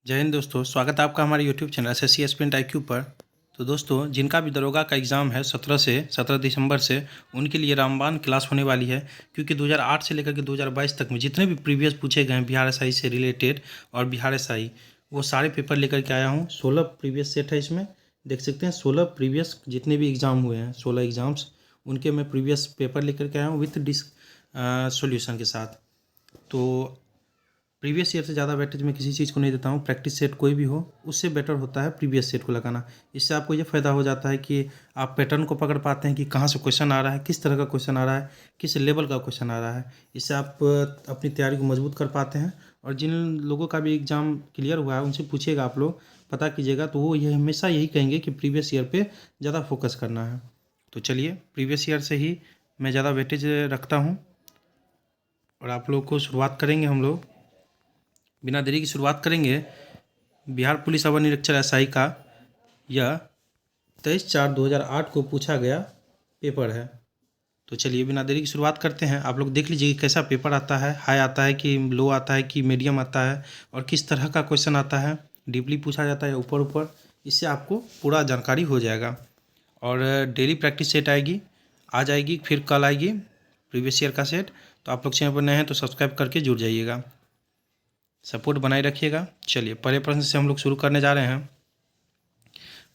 जय हिंद दोस्तों, स्वागत है आपका हमारे YouTube channel SSC aspirant IQ पर। तो दोस्तों, जिनका भी दरोगा का एग्ज़ाम है 17 दिसंबर से, उनके लिए रामबाण क्लास होने वाली है। क्योंकि 2008 से लेकर के 2022 तक में जितने भी प्रीवियस पूछे गए हैं बिहार एसआई से रिलेटेड और बिहार एसआई, वो सारे पेपर लेकर के आया हूँ। 16 प्रीवियस सेट है इसमें, देख सकते हैं। 16 प्रीवियस जितने भी एग्ज़ाम हुए हैं, 16 एग्ज़ाम्स, उनके मैं प्रीवियस पेपर लेकर के आया हूँ विथ सॉल्यूशन के साथ। तो प्रीवियस ईयर से ज़्यादा वेटेज मैं किसी चीज़ को नहीं देता हूँ। प्रैक्टिस सेट कोई भी हो, उससे बेटर होता है प्रीवियस सेट को लगाना। इससे आपको ये फ़ायदा हो जाता है कि आप पैटर्न को पकड़ पाते हैं कि कहाँ से क्वेश्चन आ रहा है, किस तरह का क्वेश्चन आ रहा है, किस लेवल का क्वेश्चन आ रहा है। इससे आप अपनी तैयारी को मजबूत कर पाते हैं। और जिन लोगों का भी एग्ज़ाम क्लियर हुआ है, उनसे पूछिएगा, आप लोग पता कीजिएगा, तो वो ये हमेशा यही कहेंगे कि प्रीवियस ईयर पर ज़्यादा फोकस करना है। तो चलिए, प्रीवियस ईयर से ही मैं ज़्यादा वेटेज रखता हूँ और आप लोग को शुरुआत करेंगे। हम लोग बिना देरी की शुरुआत करेंगे। बिहार पुलिस अवर निरीक्षक एसआई का यह 23/4/2008 को पूछा गया पेपर है। तो चलिए, बिना देरी की शुरुआत करते हैं। आप लोग देख लीजिए कैसा पेपर आता है, हाई आता है कि लो आता है कि मीडियम आता है, और किस तरह का क्वेश्चन आता है, डीपली पूछा जाता है या ऊपर ऊपर। इससे आपको पूरा जानकारी हो जाएगा। और डेली प्रैक्टिस सेट आएगी, आज आएगी, फिर कल आएगी प्रीवियस ईयर का सेट। तो आप लोग चैनल पर नए हैं तो सब्सक्राइब करके जुड़ जाइएगा, सपोर्ट बनाए रखिएगा। चलिए, पहले प्रश्न से हम लोग शुरू करने जा रहे हैं।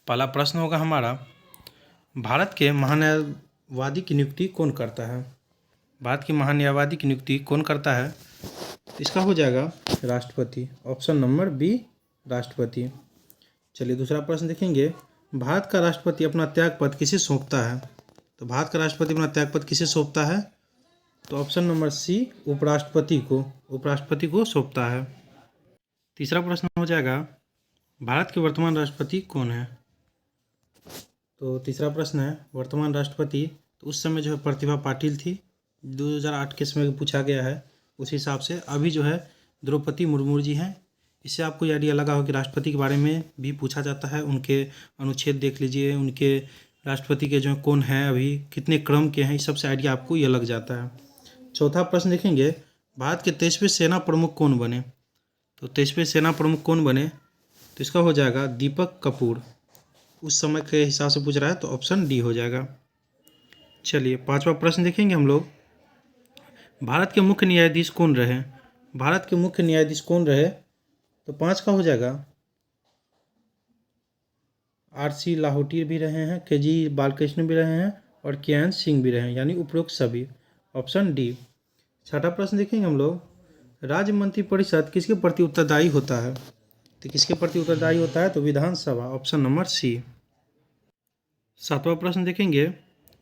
पहला प्रश्न होगा हमारा, भारत के महान्यायवादी की नियुक्ति कौन करता है? भारत के महान्यायवादी की नियुक्ति कौन करता है? तो इसका हो जाएगा राष्ट्रपति। ऑप्शन नंबर बी, राष्ट्रपति। चलिए, दूसरा प्रश्न देखेंगे। भारत का राष्ट्रपति अपना त्यागपत्र किसे सौंपता है? तो भारत का राष्ट्रपति अपना त्यागपत्र किसे सौंपता है? तो ऑप्शन नंबर सी, उपराष्ट्रपति को। उपराष्ट्रपति को सौंपता है। तीसरा प्रश्न हो जाएगा, भारत के वर्तमान राष्ट्रपति कौन है? तो तीसरा प्रश्न है, वर्तमान राष्ट्रपति, तो उस समय जो है प्रतिभा पाटिल थी। 2008 के समय पूछा गया है, उस हिसाब से अभी जो है द्रौपदी मुर्मू जी हैं। इससे आपको ये आइडिया लगा हो कि राष्ट्रपति के बारे में भी पूछा जाता है। उनके अनुच्छेद देख लीजिए, उनके राष्ट्रपति के जो है कौन हैं, अभी कितने क्रम के हैं, इस सबसे आइडिया आपको ये लग जाता है। चौथा प्रश्न देखेंगे, भारत के 23वें सेना प्रमुख कौन बने? तो 23वें सेना प्रमुख कौन बने? तो इसका हो जाएगा दीपक कपूर। उस समय के हिसाब से पूछ रहा है तो ऑप्शन डी हो जाएगा। चलिए, पांचवा प्रश्न देखेंगे हम लोग, भारत के मुख्य न्यायाधीश कौन रहे? भारत के मुख्य न्यायाधीश कौन रहे? तो 5 का हो जाएगा आर.सी. लाहौटी भी रहे हैं, के.जी. बालकृष्ण भी रहे हैं, और के.एन. सिंह भी रहे हैं, यानी उपरोक्त सभी। Option D. छठा प्रश्न देखेंगे हम लोग, राज्य मंत्रिपरिषद किसके प्रति उत्तरदायी होता है? तो किसके प्रति उत्तरदायी होता है? तो विधानसभा। ऑप्शन नंबर सी। सातवां प्रश्न देखेंगे,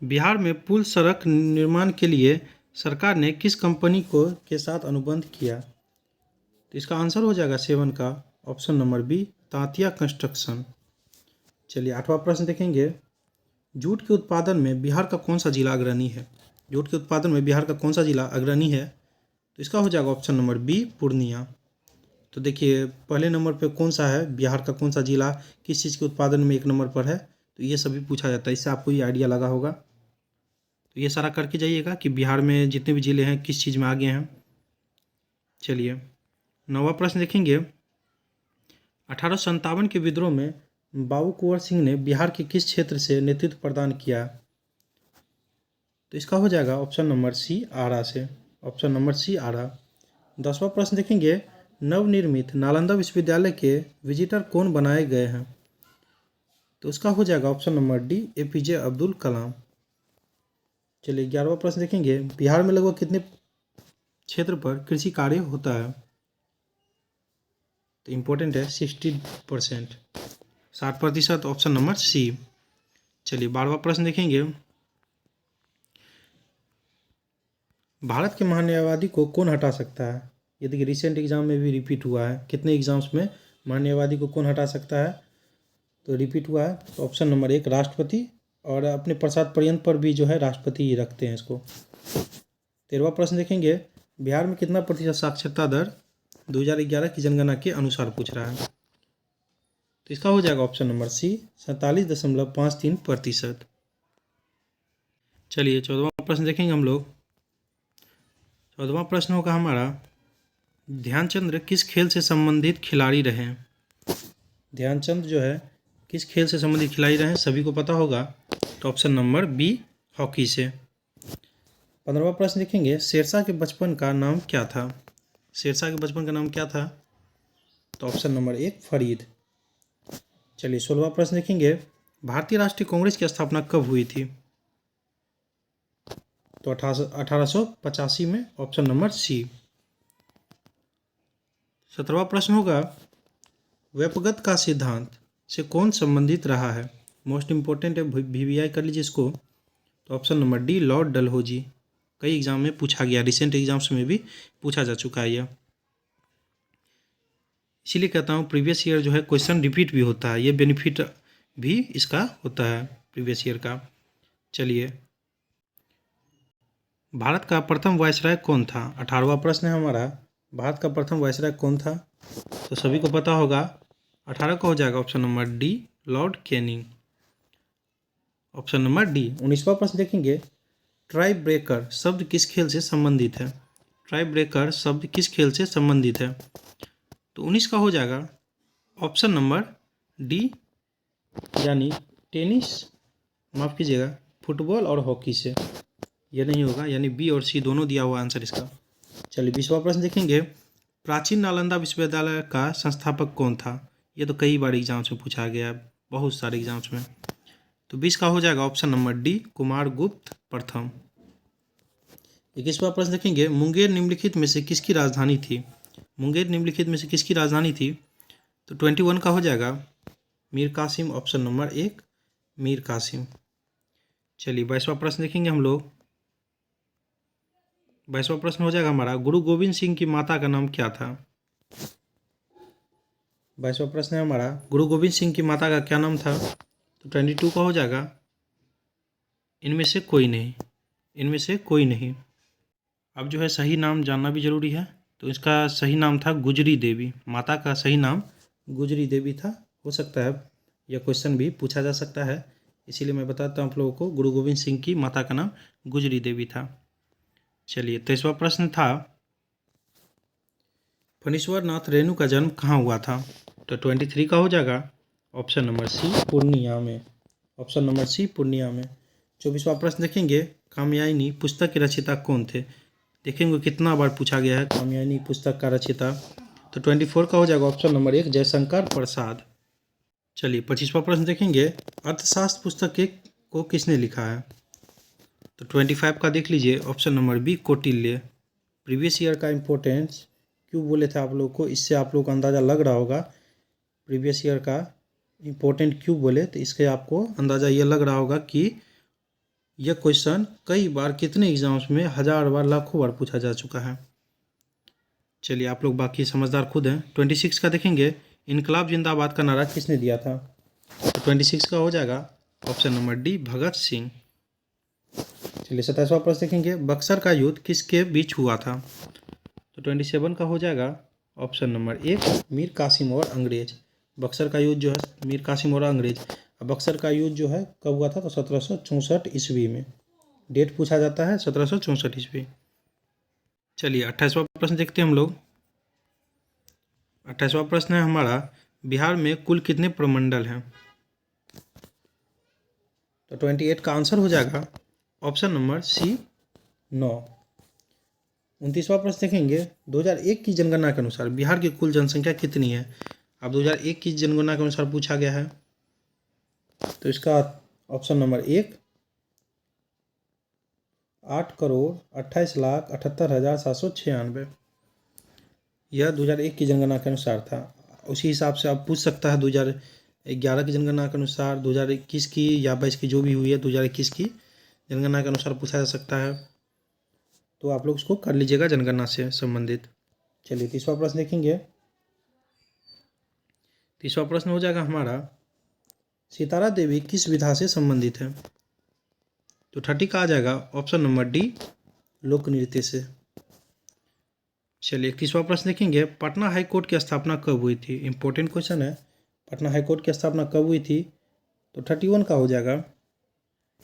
बिहार में पुल सड़क निर्माण के लिए सरकार ने किस कंपनी को के साथ अनुबंध किया? तो इसका आंसर हो जाएगा 7 का, option number B, Tantia construction. चलिए, आठवां प्रश्न देखेंगे, जूट के उत्पादन में बिहार का कौन सा जिला अग्रणी है? जूट के उत्पादन में बिहार का कौन सा जिला अग्रणी है? तो इसका हो जाएगा ऑप्शन नंबर बी, पूर्णिया। तो देखिए, पहले नंबर पे कौन सा है, बिहार का कौन सा जिला किस चीज़ के उत्पादन में 1 नंबर पर है, तो ये सभी पूछा जाता है। इससे आपको ये आइडिया लगा होगा। तो ये सारा करके जाइएगा कि बिहार में जितने भी जिले हैं किस चीज़ में आगे हैं। चलिए, 9वां प्रश्न देखेंगे, 1857 के विद्रोह में बाबू कुंवर सिंह ने बिहार के किस क्षेत्र से नेतृत्व प्रदान किया? तो इसका हो जाएगा ऑप्शन नंबर सी, आरा से। ऑप्शन नंबर सी, आरा। 10वां प्रश्न देखेंगे, नवनिर्मित नालंदा विश्वविद्यालय के विजिटर कौन बनाए गए हैं? तो उसका हो जाएगा option number D, APJ Abdul Kalam. चलिए, 11वां प्रश्न देखेंगे, बिहार में लगभग कितने क्षेत्र पर कृषि कार्य होता है? तो इम्पोर्टेंट है, 60%, 60%, ऑप्शन नंबर सी। चलिए, 12वां प्रश्न देखेंगे, भारत के महान्यायवादी को कौन हटा सकता है? ये देखिए, रिसेंट एग्जाम में भी रिपीट हुआ है। कितने एग्जाम्स में महान्यायवादी को कौन हटा सकता है? तो रिपीट हुआ है। तो ऑप्शन नंबर 1, राष्ट्रपति, और अपने प्रसाद पर्यंत पर भी जो है राष्ट्रपति ही रखते हैं इसको। 13वां प्रश्न देखेंगे, बिहार में कितना प्रतिशत साक्षरता दर 2011 की जनगणना के अनुसार पूछ रहा है? तो इसका हो जाएगा ऑप्शन नंबर सी, 47.53%। चलिए, 14वां प्रश्न देखेंगे हम लोग। 14वां प्रश्न होगा हमारा, ध्यानचंद किस खेल से संबंधित खिलाड़ी रहे? ध्यानचंद जो है किस खेल से संबंधित खिलाड़ी रहे हैं, सभी को पता होगा। तो ऑप्शन नंबर बी हॉकी से। 15वां प्रश्न देखेंगे, शेरशाह के बचपन का नाम क्या था? शेरशाह के बचपन का नाम क्या था? तो ऑप्शन नंबर 1 फरीद। चलिए 16वां प्रश्न देखेंगे, भारतीय राष्ट्रीय कांग्रेस की स्थापना कब हुई थी? तो 1885 में, ऑप्शन नंबर सी। 17वां प्रश्न होगा, व्यपगत का सिद्धांत से कौन संबंधित रहा है? मोस्ट इंपॉर्टेंट है, VVI कर लीजिए इसको। तो option number D Lord Dalhousie. कई एग्जाम में पूछा गया, रिसेंट एग्जाम्स में भी पूछा जा चुका है यह। इसीलिए कहता हूँ प्रीवियस ईयर जो है क्वेश्चन रिपीट भी होता है, ये बेनिफिट भी इसका होता है प्रीवियस ईयर का। चलिए, भारत का प्रथम वायसराय कौन था? 18वां प्रश्न है हमारा, भारत का प्रथम वायसराय कौन था? तो सभी को पता होगा, 18 का हो जाएगा option number D lord Canning. Option number D. 19वां प्रश्न देखेंगे, ट्राई ब्रेकर शब्द किस खेल से संबंधित है? ट्राई ब्रेकर शब्द किस खेल से संबंधित है? तो 19 का हो जाएगा ऑप्शन नंबर डी, यानी टेनिस, माफ़ कीजिएगा, फुटबॉल और हॉकी से। यह नहीं होगा, यानी बी और सी दोनों दिया हुआ आंसर इसका। चलिए 20वां प्रश्न देखेंगे, प्राचीन नालंदा विश्वविद्यालय का संस्थापक कौन था? ये तो कई बार एग्जाम्स में पूछा गया है, बहुत सारे एग्जाम्स में। तो 20 का हो जाएगा ऑप्शन नंबर डी कुमारगुप्त प्रथम। 21वां प्रश्न देखेंगे, मुंगेर निम्नलिखित में से किसकी राजधानी थी? मुंगेर निम्नलिखित में से किसकी राजधानी थी? तो 21 का हो जाएगा मीर कासिम, ऑप्शन नंबर 1 मीर कासिम। चलिए 22वां प्रश्न देखेंगे हम लोग। 22वां प्रश्न हो जाएगा हमारा, गुरु गोविंद सिंह की माता का नाम क्या था? 22वां प्रश्न है हमारा, गुरु गोविंद सिंह की माता का क्या नाम था? तो 22 का हो जाएगा इनमें से कोई नहीं, इनमें से कोई नहीं। अब जो है सही नाम जानना भी जरूरी है। तो इसका सही नाम था गुजरी देवी, माता का सही नाम गुजरी देवी था। हो सकता है यह क्वेश्चन भी पूछा जा सकता है, इसीलिए मैं बताता हूँ आप लोगों को, गुरु गोविंद सिंह की माता का नाम गुजरी देवी था। चलिए 23वां प्रश्न था, फणीश्वर नाथ रेणु का जन्म कहाँ हुआ था? तो 23 का हो जाएगा ऑप्शन नंबर सी पूर्णिया में, ऑप्शन नंबर सी पूर्णिया में। 24वां प्रश्न देखेंगे, कामयानी पुस्तक के रचयिता कौन थे? देखेंगे कितना बार पूछा गया है कामयानी पुस्तक का रचयिता। तो 24 का हो जाएगा ऑप्शन नंबर 1 जयशंकर प्रसाद। चलिए 25वां प्रश्न देखेंगे, अर्थशास्त्र पुस्तक को किसने लिखा है? तो 25 का देख लीजिए, option number B Kautilya. Previous year का इम्पोर्टेंस क्यों बोले थे आप लोग को, इससे आप लोग को अंदाज़ा लग रहा होगा प्रीवियस ईयर का इम्पोर्टेंट क्यों बोले, तो इसके आपको अंदाज़ा ये लग रहा होगा कि यह क्वेश्चन कई बार, कितने एग्जाम्स में, 1000 बार, लाखों बार पूछा जा चुका है। चलिए आप लोग बाकी समझदार खुद हैं। 26 का देखेंगे, इनकलाब जिंदाबाद का नारा किसने दिया था? तो 26 का हो जाएगा option number D Bhagat Singh. चलिए 27वां प्रश्न देखेंगे, बक्सर का युद्ध किसके बीच हुआ था? तो 27 का हो जाएगा ऑप्शन नंबर 1 मीर कासिम और अंग्रेज। बक्सर का युद्ध जो है मीर कासिम और अंग्रेज। अब बक्सर का युद्ध जो है कब हुआ था? तो 1764 ईस्वी में। डेट पूछा जाता है 1764 ईस्वी। चलिए 28वां प्रश्न देखते हैं हम लोग। 28वां प्रश्न है हमारा, बिहार में कुल कितने प्रमंडल हैं? तो 28 का आंसर हो जाएगा ऑप्शन नंबर सी 9। 29वां प्रश्न देखेंगे, 2001 की जनगणना के अनुसार बिहार की कुल जनसंख्या कितनी है? अब 2001 की जनगणना के अनुसार पूछा गया है, तो इसका ऑप्शन नंबर 1 8,28,78,796। यह 2001 की जनगणना के अनुसार था। उसी हिसाब से आप पूछ सकता है 2011 की जनगणना के अनुसार, 2021 की या 22 की जो भी हुई है, 2021 की जनगणना के अनुसार पूछा जा सकता है। तो आप लोग उसको कर लीजिएगा जनगणना से संबंधित। चलिए 30वां प्रश्न देखेंगे। 30वां प्रश्न हो जाएगा हमारा, सितारा देवी किस विधा से संबंधित है? तो 30 का आ जाएगा ऑप्शन नंबर डी लोक नृत्य से। चलिए 31वां प्रश्न देखेंगे, पटना हाईकोर्ट की स्थापना कब हुई थी? इंपॉर्टेंट क्वेश्चन है, पटना हाईकोर्ट की स्थापना कब हुई थी? तो 31 का हो जाएगा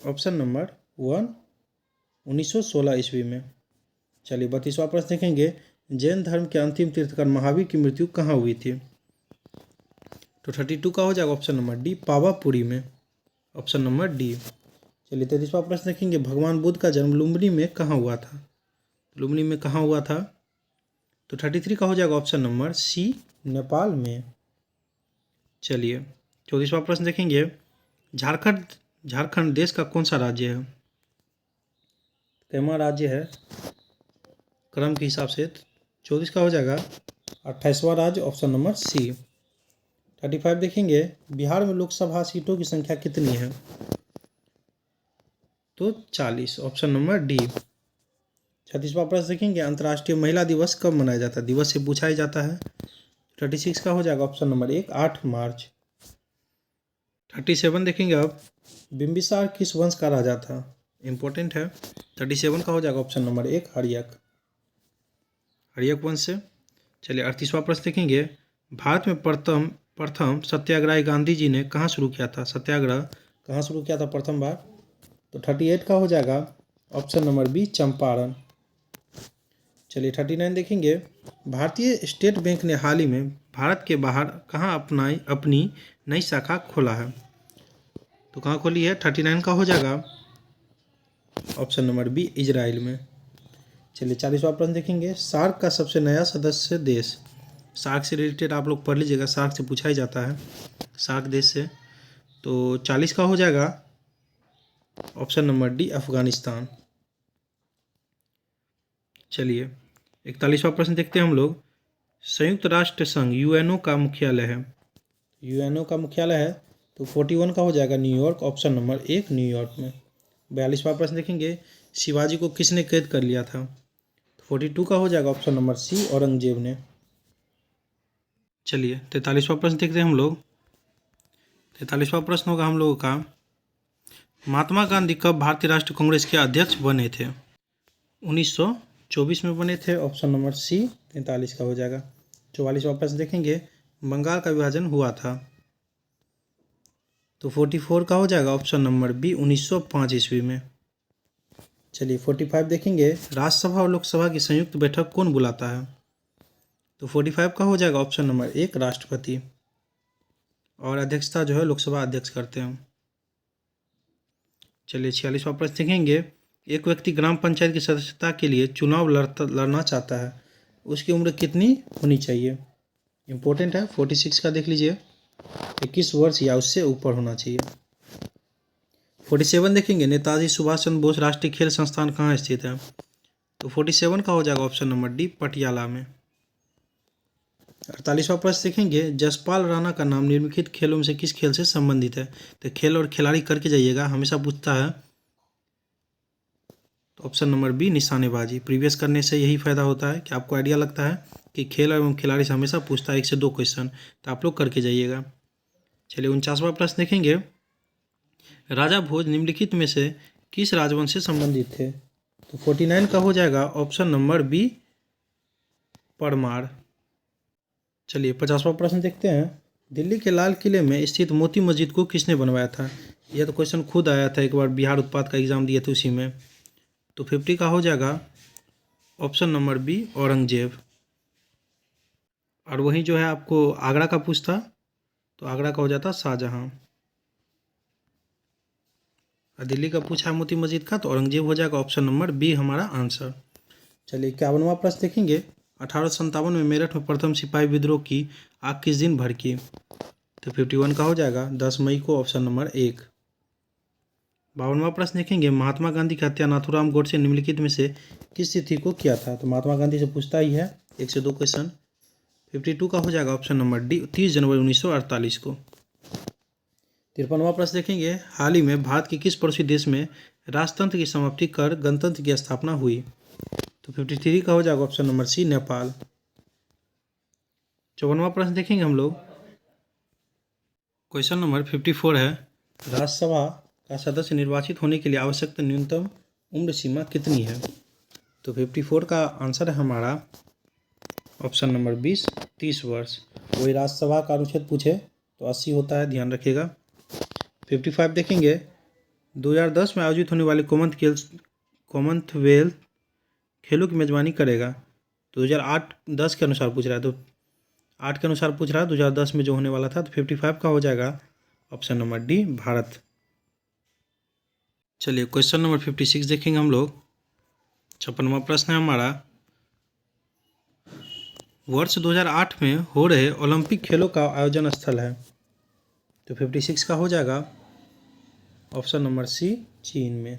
ऑप्शन नंबर 1 1916 ईस्वी में। चलिए 32वां प्रश्न देखेंगे, जैन धर्म के अंतिम तीर्थकर महावीर की मृत्यु कहाँ हुई थी? तो 32 का हो जाएगा ऑप्शन नंबर डी, पावापुरी में, ऑप्शन नंबर डी। चलिए 33वां प्रश्न देखेंगे, भगवान बुद्ध का जन्म लुम्बिनी में कहाँ हुआ था? लुम्बिनी में कहाँ हुआ था? तो 33 का हो जाएगा ऑप्शन नंबर सी, नेपाल में। चलिए 34वां प्रश्न देखेंगे, झारखंड देश का कौन सा राज्य है? कैमा राज्य है क्रम के हिसाब से? 34 का हो जाएगा 28वां राज्य, ऑप्शन नंबर सी। 35 देखेंगे, बिहार में लोकसभा सीटों की संख्या कितनी है? तो 40, ऑप्शन नंबर डी। 36वां प्रश्न देखेंगे, अंतर्राष्ट्रीय महिला दिवस कब मनाया जाता है? दिवस से पूछा ही जाता है। 36 का हो जाएगा ऑप्शन नंबर 1, 8 मार्च। 37 देखेंगे अब, बिंबिसार किस वंश का राजा था? इंपॉर्टेंट है। 37 का हो जाएगा ऑप्शन नंबर 1, हर्यक वंश से। चलिए 38वां प्रश्न देखेंगे, भारत में प्रथम सत्याग्रही गांधी जी ने कहाँ शुरू किया था? सत्याग्रह कहाँ शुरू किया था प्रथम बार? तो 38 का हो जाएगा ऑप्शन नंबर बी, चंपारण। चलिए 39 देखेंगे, भारतीय स्टेट बैंक ने हाल ही में भारत के बाहर कहाँ अपनी नई शाखा खोला है? तो कहाँ खोली है? 39 का हो जाएगा ऑप्शन नंबर बी, इजराइल में। चलिए 40वां प्रश्न देखेंगे, सार्क का सबसे नया सदस्य देश? सार्क से रिलेटेड आप लोग पढ़ लीजिएगा, सार्क से पूछा ही जाता है, सार्क देश से। तो 40 का हो जाएगा ऑप्शन नंबर डी, अफगानिस्तान। चलिए 41वां प्रश्न देखते हैं हम लोग, संयुक्त राष्ट्र संघ यूएनओ का मुख्यालय है? यूएनओ का मुख्यालय है तो 41 का हो जाएगा न्यूयॉर्क, ऑप्शन नंबर 1, न्यूयॉर्क में। 42वां प्रश्न देखेंगे, शिवाजी को किसने कैद कर लिया था? 42 का हो जाएगा ऑप्शन नंबर सी, औरंगजेब ने। चलिए 43वां प्रश्न देखते हैं हम लोग। 43वां प्रश्न होगा हम लोगों का, महात्मा गांधी कब भारतीय राष्ट्रीय कांग्रेस के अध्यक्ष बने थे? 1924 में बने थे, ऑप्शन नंबर सी, 43 का हो जाएगा। 44वां प्रश्न देखेंगे, बंगाल का विभाजन हुआ था? तो 44 का हो जाएगा ऑप्शन नंबर बी, 1905 ईस्वी में। चलिए 45 देखेंगे, राज्यसभा और लोकसभा की संयुक्त बैठक कौन बुलाता है? तो 45 का हो जाएगा ऑप्शन नंबर 1, राष्ट्रपति, और अध्यक्षता जो है लोकसभा अध्यक्ष करते हैं। चलिए 46वां प्रश्न देखेंगे, एक व्यक्ति ग्राम पंचायत की सदस्यता के लिए चुनाव लड़ना चाहता है, उसकी उम्र कितनी होनी चाहिए? इंपॉर्टेंट है। 46 का देख लीजिए, 21 वर्ष या उससे ऊपर होना चाहिए। 47 देखेंगे, नेताजी सुभाष चंद्र बोस राष्ट्रीय खेल संस्थान कहाँ स्थित है? तो 47 का हो जाएगा ऑप्शन नंबर डी, पटियाला में। 48वां प्रश्न देखेंगे, जसपाल राणा का नाम निम्नलिखित खेलों में से किस खेल से संबंधित है? तो खेल और खिलाड़ी करके जाइएगा, हमेशा पूछता है। तो ऑप्शन नंबर बी, निशानेबाजी। प्रीवियस करने से यही फायदा होता है कि आपको आइडिया लगता है कि खेल एवं खिलाड़ी से हमेशा पूछता है 1 से 2 क्वेश्चन, तो आप लोग करके जाइएगा। चलिए 49वां प्रश्न देखेंगे, राजा भोज निम्नलिखित में से किस राजवंश से संबंधित थे? तो 49 का हो जाएगा ऑप्शन नंबर बी, परमार। चलिए 50वां प्रश्न देखते हैं, दिल्ली के लाल किले में स्थित मोती मस्जिद को किसने बनवाया था? यह तो क्वेश्चन खुद आया था, एक बार बिहार उत्पाद का एग्जाम दिए थे उसी में। तो 50 का हो जाएगा ऑप्शन नंबर बी, औरंगजेब। और वहीं जो है आपको आगरा का पूछता तो आगरा का हो जाता शाहजहां। और दिल्ली का पूछा मोती मस्जिद का तो औरंगजेब हो जाएगा, ऑप्शन नंबर बी हमारा आंसर। चलिए 51वां प्रश्न देखेंगे, 1857 में मेरठ में प्रथम सिपाही विद्रोह की आग किस दिन भड़की? तो 51 का हो जाएगा 10 मई को, ऑप्शन नंबर 1। 52वां प्रश्न देखेंगे, महात्मा गांधी की हत्या नाथूराम गोडसे निम्नलिखित में से किस तिथि को किया था? तो महात्मा गांधी से पूछता ही है, 1 से 2 क्वेश्चन। 52 का हो जाएगा ऑप्शन नंबर डी, 30 जनवरी 1948 को। 53वां प्रश्न देखेंगे, हाल ही में भारत के किस पड़ोसी देश में राजतंत्र की समाप्ति कर गणतंत्र की स्थापना हुई? तो 53 का हो जाएगा ऑप्शन नंबर सी, नेपाल। 54वां प्रश्न देखेंगे हम लोग, क्वेश्चन नंबर 54 है, राज्यसभा का सदस्य निर्वाचित होने के लिए आवश्यक न्यूनतम उम्र सीमा कितनी है? तो 54 का आंसर है हमारा ऑप्शन नंबर 20, 30 वर्ष। वही राज्यसभा का अनुच्छेद पूछे तो 80 होता है, ध्यान रखिएगा। 55 देखेंगे, 2010 में आयोजित होने वाले कॉमनवेल्थ खेलों की मेजबानी करेगा? 2008-10 के अनुसार पूछ रहा है, तो 8 के अनुसार पूछ रहा है 2010 में जो होने वाला था, तो 55 का हो जाएगा ऑप्शन नंबर डी भारत। चलिए क्वेश्चन नंबर 56 देखेंगे हम लोग। 56वां प्रश्न है हमारा, वर्ष 2008 में हो रहे ओलंपिक खेलों का आयोजन स्थल है। तो 56 का हो जाएगा ऑप्शन नंबर सी चीन में।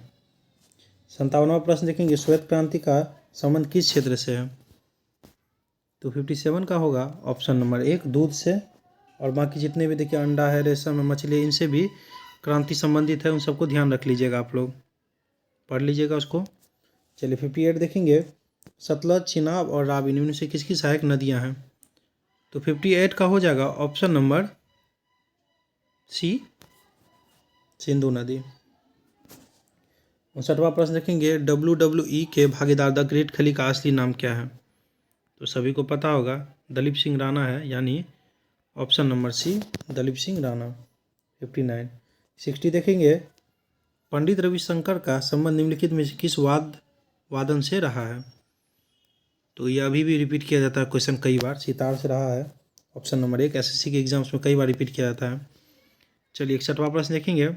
57वां प्रश्न देखेंगे, श्वेत क्रांति का संबंध किस क्षेत्र से है। तो 57 का होगा ऑप्शन नंबर एक दूध से, और बाकी जितने भी देखिए अंडा है, रेशम है, मछली है, इनसे भी क्रांति संबंधित है, उन सबको ध्यान रख लीजिएगा, आप लोग पढ़ लीजिएगा उसको। चलिए 58 देखेंगे, सतलज, चिनाब और रावी इनमें से किसकी सहायक नदियां हैं। तो 58 का हो जाएगा ऑप्शन नंबर सी सिंधु नदी। 59वां प्रश्न देखेंगे, WWE के भागीदार द ग्रेट खली का असली नाम क्या है। तो सभी को पता होगा दलीप सिंह राणा है, यानी option number C Dalip Singh Rana. 59 60 देखेंगे, पंडित रविशंकर का संबंध निम्नलिखित में से किस वादन से रहा है। तो ये अभी भी रिपीट किया जाता है क्वेश्चन कई बार, सितार से रहा है ऑप्शन नंबर एक। SSC के एग्जाम्स में कई बार रिपीट किया जाता है। चलिए 61वां प्रश्न देखेंगे,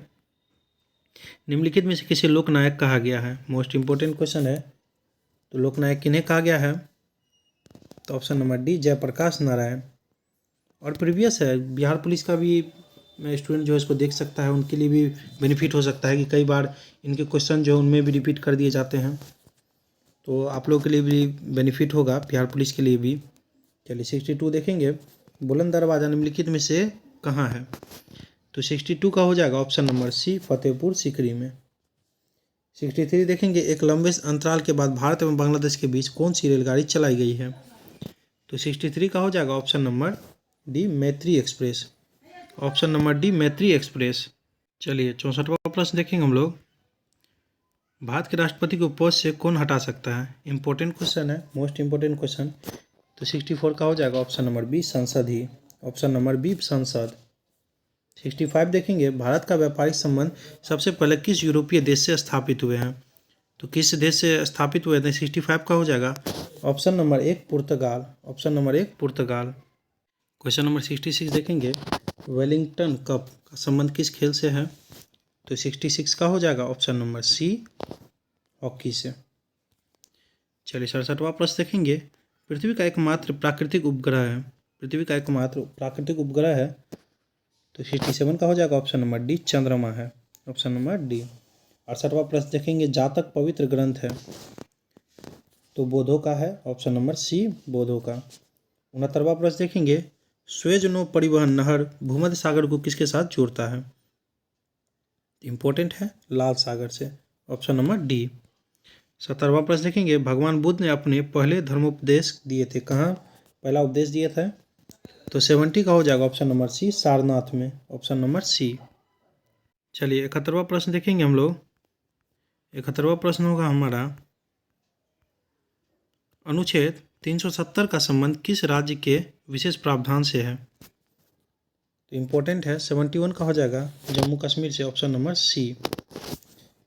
निम्नलिखित में से किसे लोकनायक कहा गया है। मोस्ट इंपोर्टेंट क्वेश्चन है। तो लोकनायक किन्हें कहा गया है, तो option number D Jayaprakash Narayan. और प्रीवियस है, बिहार पुलिस का भी स्टूडेंट जो है इसको देख सकता है, उनके लिए भी बेनिफिट हो सकता है कि कई बार इनके क्वेश्चन जो है उनमें भी रिपीट कर दिए जाते हैं, तो आप लोगों के लिए भी बेनिफिट होगा, बिहार पुलिस के लिए भी। चलिए 62 देखेंगे, बुलंद दरवाज़ा निम्नलिखित में से कहाँ है। तो 62 का हो जाएगा option number C Fatehpur Sikri में। 63 देखेंगे, एक लंबे अंतराल के बाद भारत एवं बांग्लादेश के बीच कौन सी रेलगाड़ी चलाई गई है। तो 63 का हो जाएगा ऑप्शन नंबर डी मैत्री एक्सप्रेस। ऑप्शन नंबर डी मैत्री एक्सप्रेस। चलिए 64वां प्रश्न देखेंगे हम लोग, भारत के राष्ट्रपति को पद से कौन हटा सकता है। इंपॉर्टेंट क्वेश्चन है, मोस्ट इंपॉर्टेंट क्वेश्चन। तो 64 का हो जाएगा ऑप्शन नंबर बी संसद ही। ऑप्शन नंबर बी संसद। 65 देखेंगे, भारत का व्यापारिक संबंध सबसे पहले किस यूरोपीय देश से स्थापित हुए हैं। तो किस देश से स्थापित हुए थे। 65 का हो जाएगा ऑप्शन नंबर एक पुर्तगाल। ऑप्शन नंबर एक पुर्तगाल। क्वेश्चन नंबर 66 देखेंगे, वेलिंगटन कप का संबंध किस खेल से है। तो 66 का हो जाएगा ऑप्शन नंबर सी हॉकी से। चलिए 67वां प्रश्न देखेंगे, पृथ्वी का एकमात्र प्राकृतिक उपग्रह है। पृथ्वी का एकमात्र प्राकृतिक उपग्रह है। तो 67 का हो जाएगा ऑप्शन नंबर डी चंद्रमा है। Option number D. 68वां प्रश्न देखेंगे, जातक पवित्र ग्रंथ है। तो बोधो का है। ऑप्शन नंबर सी बोधो का। 69वां प्रश्न देखेंगे, स्वेज नौ परिवहन नहर भूमध्य सागर को किसके साथ जोड़ता है। इंपॉर्टेंट है, लाल सागर से। Option number D. 70वां प्रश्न देखेंगे, भगवान बुद्ध ने अपने पहले धर्मोपदेश दिए थे कहाँ। पहला उपदेश दिया था। तो 70 का हो जाएगा ऑप्शन नंबर सी सारनाथ में। Option number C. चलिए 71वां प्रश्न देखेंगे हम लोग। 71वां प्रश्न होगा हमारा, अनुच्छेद 370 का संबंध किस राज्य के विशेष प्रावधान से है। तो इम्पोर्टेंट है, 71 का हो जाएगा जम्मू कश्मीर से। ऑप्शन नंबर सी।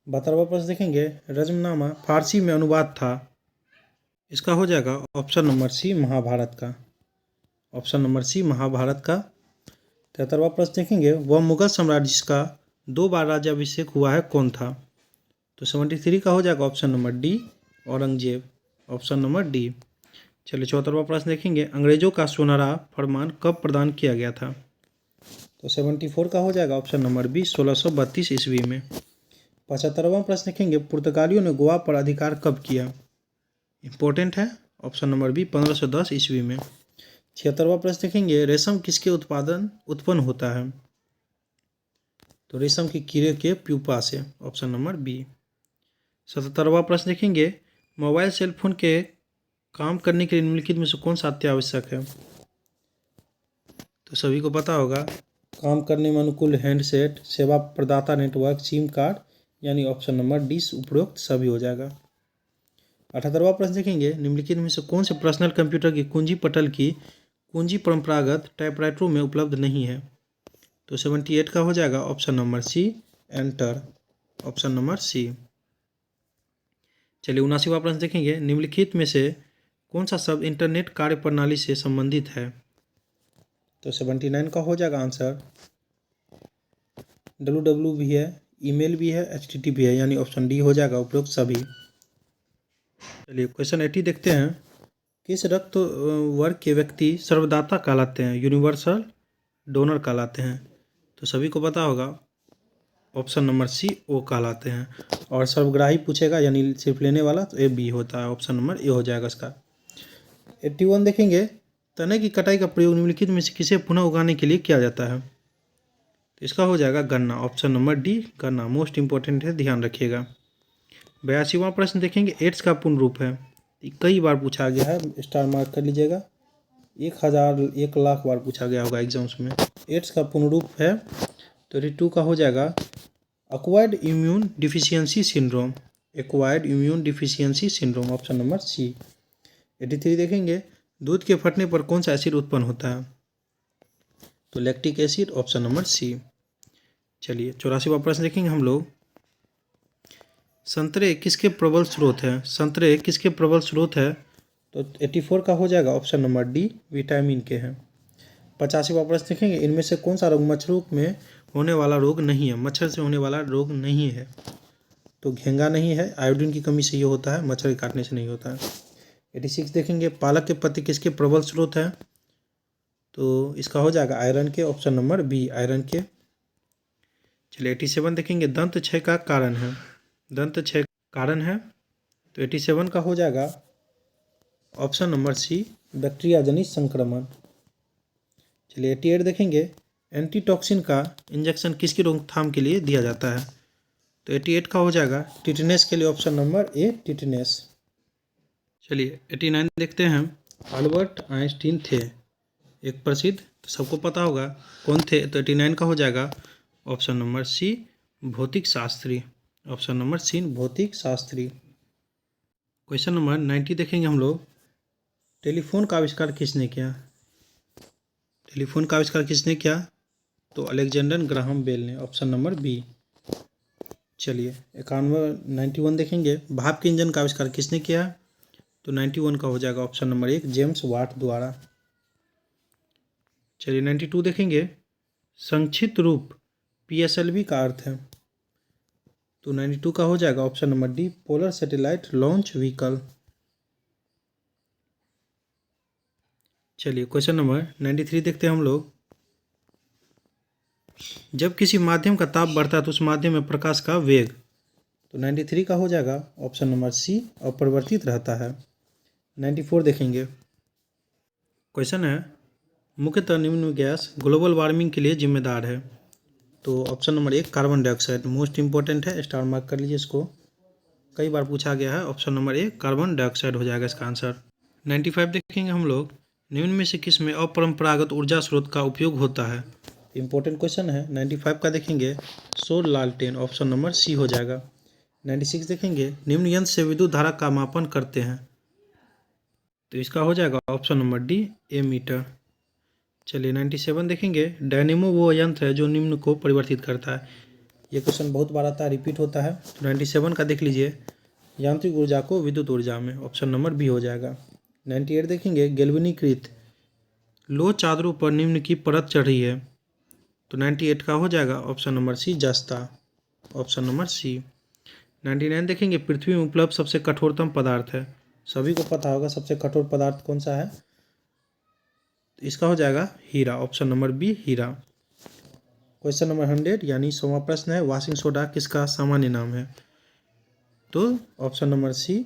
72वां प्रश्न देखेंगे, रजमनामा फारसी में अनुवाद था। इसका हो जाएगा ऑप्शन नंबर सी महाभारत का। ऑप्शन नंबर सी महाभारत का। 73वां प्रश्न देखेंगे, वह मुगल सम्राट जिसका 2 बार राज्याभिषेक हुआ है कौन था। तो 73 का हो जाएगा option number D Aurangzeb. Option number D. चलिए 74वां प्रश्न देखेंगे, अंग्रेजों का सुनहरा फरमान कब प्रदान किया गया था। तो 74 का हो जाएगा ऑप्शन नंबर बी 1632 ईस्वी में। 75वां प्रश्न देखेंगे, पुर्तगालियों ने गोवा पर अधिकार कब किया। इंपॉर्टेंट है, ऑप्शन नंबर बी 1510 ईस्वी में। 76वां प्रश्न देखेंगे, रेशम किसके उत्पन्न होता है। तो रेशम के कीड़े के प्यूपा से। Option number B. 77वां प्रश्न देखेंगे, मोबाइल सेल फोन के काम करने के लिए निम्नलिखित में से कौन सा अत्यावश्यक है। तो सभी को पता होगा, काम करने में अनुकूल हैंडसेट, सेवा प्रदाता नेटवर्क, सिम कार्ड, यानी ऑप्शन नंबर डी उपरोक्त सभी हो जाएगा। 78वां प्रश्न देखेंगे, निम्नलिखित में से कौन से पर्सनल कंप्यूटर की कुंजी पटल की कुंजी परंपरागत टाइपराइटरों में उपलब्ध नहीं है। तो 78 का हो जाएगा option number C enter. Option number C. चलिए 79वां प्रश्न देखेंगे, निम्नलिखित में से कौन सा शब्द इंटरनेट कार्य प्रणाली से संबंधित है। तो 79 का हो जाएगा आंसर। www भी है, ईमेल भी है, http भी है, यानी ऑप्शन डी हो जाएगा उपरोक्त सभी। चलिए क्वेश्चन 80 देखते हैं। किस रक्त वर्ग के व्यक्ति सर्वदाता कहलाते हैं? यूनिवर्सल डोनर कहलाते हैं। तो सभी को पता होगा ऑप्शन नंबर सी ओ कहलाते हैं। और सर्वग्राही पूछेगा यानी सिर्फ लेने वाला, तो ए बी होता है, ऑप्शन नंबर ए हो जाएगा इसका। 81 देखेंगे। तने की कटाई का प्रयोग निम्नलिखित में से किसे पुनः उगाने के लिए किया जाता है? तो इसका हो जाएगा गन्ना, ऑप्शन नंबर डी गन्ना मोस्ट इंपॉर्टेंट है, ध्यान रखिएगा। 82वां प्रश्न देखेंगे। एड्स का पूर्ण रूप है, कई बार पूछा गया है, स्टार मार्क कर लीजिएगा। 1,000 बार पूछा गया होगा एग्जाम्स में। एड्स का पूर्ण रूप है, तो 82 का हो जाएगा acquired immune deficiency syndrome. Acquired immune deficiency syndrome, option number C. 83 देखेंगे। दूध के फटने पर कौन सा एसिड उत्पन्न होता है? तो lactic acid, option number C. चलिए 84वां प्रश्न देखेंगे हम लोग। संतरे किसके प्रबल स्रोत है? संतरे किसके प्रबल स्रोत है? तो 84 का हो जाएगा ऑप्शन नंबर डी विटामिन के हैं। 85वां प्रश्न देखेंगे। इनमें से कौन सा रोग मच्छरों में होने वाला रोग नहीं है? मच्छर से होने वाला रोग नहीं है, तो घेंगा नहीं है, आयोडीन की कमी से ये होता है, मच्छर के काटने से नहीं होता है। 86 देखेंगे। पालक के पत्ते किसके प्रबल स्रोत है? तो इसका हो जाएगा आयरन के, ऑप्शन नंबर बी आयरन के। चलिए 87 देखेंगे। दंत क्षय का कारण है, दंत क्षय कारण है, तो 87 का हो जाएगा ऑप्शन नंबर सी बैक्टीरिया जनित संक्रमण। चलिए 88 देखेंगे। एंटीटॉक्सिन का इंजेक्शन किसकी रोकथाम के लिए दिया जाता है? तो 88 का हो जाएगा टिटनेस के लिए, ऑप्शन नंबर ए टिटनेस। चलिए 89 देखते हैं। अल्बर्ट आइंस्टीन थे एक प्रसिद्ध, तो सबको पता होगा कौन थे, तो 89 का हो जाएगा ऑप्शन नंबर सी भौतिक शास्त्री, ऑप्शन नंबर सी भौतिक शास्त्री। क्वेश्चन नंबर 90 देखेंगे हम लोग। टेलीफोन का आविष्कार किसने किया? टेलीफोन का आविष्कार किसने किया? तो अलेक्जेंडर ग्राहम बेल ने, ऑप्शन नंबर बी। चलिए 91 देखेंगे। भाप के इंजन का आविष्कार किसने किया? तो 91 का हो जाएगा ऑप्शन नंबर 1 जेम्स वाट द्वारा। चलिए 92 देखेंगे। संक्षिप्त रूप PSLV का अर्थ है, तो 92 का हो जाएगा option number D polar satellite launch vehicle. चलिए क्वेश्चन नंबर 93 देखते हैं हम लोग। जब किसी माध्यम का ताप बढ़ता है तो उस माध्यम में प्रकाश का वेग, तो 93 का हो जाएगा ऑप्शन नंबर सी अपरिवर्तित रहता है। 94 देखेंगे। क्वेश्चन है मुख्यतः निम्न गैस ग्लोबल वार्मिंग के लिए जिम्मेदार है, तो option number 1 carbon dioxide most important है, स्टार मार्क कर लीजिए इसको, कई बार पूछा गया है। ऑप्शन नंबर 1 कार्बन डाइऑक्साइड हो जाएगा इसका आंसर। 95 देखेंगे हम लोग। निम्न में से किस में अपरंपरागत ऊर्जा स्रोत का उपयोग होता है? इंपॉर्टेंट क्वेश्चन है। 95 का देखेंगे सौर लालटेन, ऑप्शन नंबर सी हो जाएगा। 96 देखेंगे। निम्न यंत्र से विद्युत धारा का मापन करते हैं, तो इसका हो जाएगा ऑप्शन नंबर डी एमीटर। चलिए 97 देखेंगे। डायनेमो वो यंत्र है जो निम्न को परिवर्तित करता है, ये क्वेश्चन बहुत बार आता है, रिपीट होता है। तो 97 का देख लीजिए यांत्रिक ऊर्जा को विद्युत ऊर्जा में, ऑप्शन नंबर बी हो जाएगा। 98 देखेंगे। गैल्वेनीकृत लो चादरों पर निम्न की परत चढ़ी है, तो 98 का हो जाएगा ऑप्शन नंबर सी जस्ता, ऑप्शन नंबर सी। 99 देखेंगे। पृथ्वी में उपलब्ध सबसे कठोरतम पदार्थ है, सभी को पता होगा सबसे कठोर पदार्थ कौन सा है, तो इसका हो जाएगा हीरा, ऑप्शन नंबर बी हीरा। क्वेश्चन नंबर 100 यानी 100वां प्रश्न है। वॉशिंग सोडा किसका सामान्य नाम है? तो option number C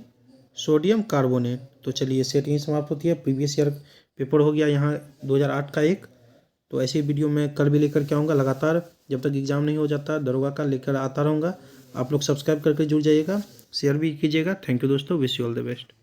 sodium carbonate. तो चलिए सेट यहीं समाप्त होती है। प्रीवियस ईयर पेपर हो गया यहाँ 2008 का एक, तो ऐसी वीडियो मैं कल भी लेकर के आऊँगा लगातार, जब तक एग्ज़ाम नहीं हो जाता दरोगा का लेकर आता रहूँगा। आप लोग सब्सक्राइब करके जुड़ जाइएगा, शेयर भी कीजिएगा। थैंक यू दोस्तों, wish you all the best.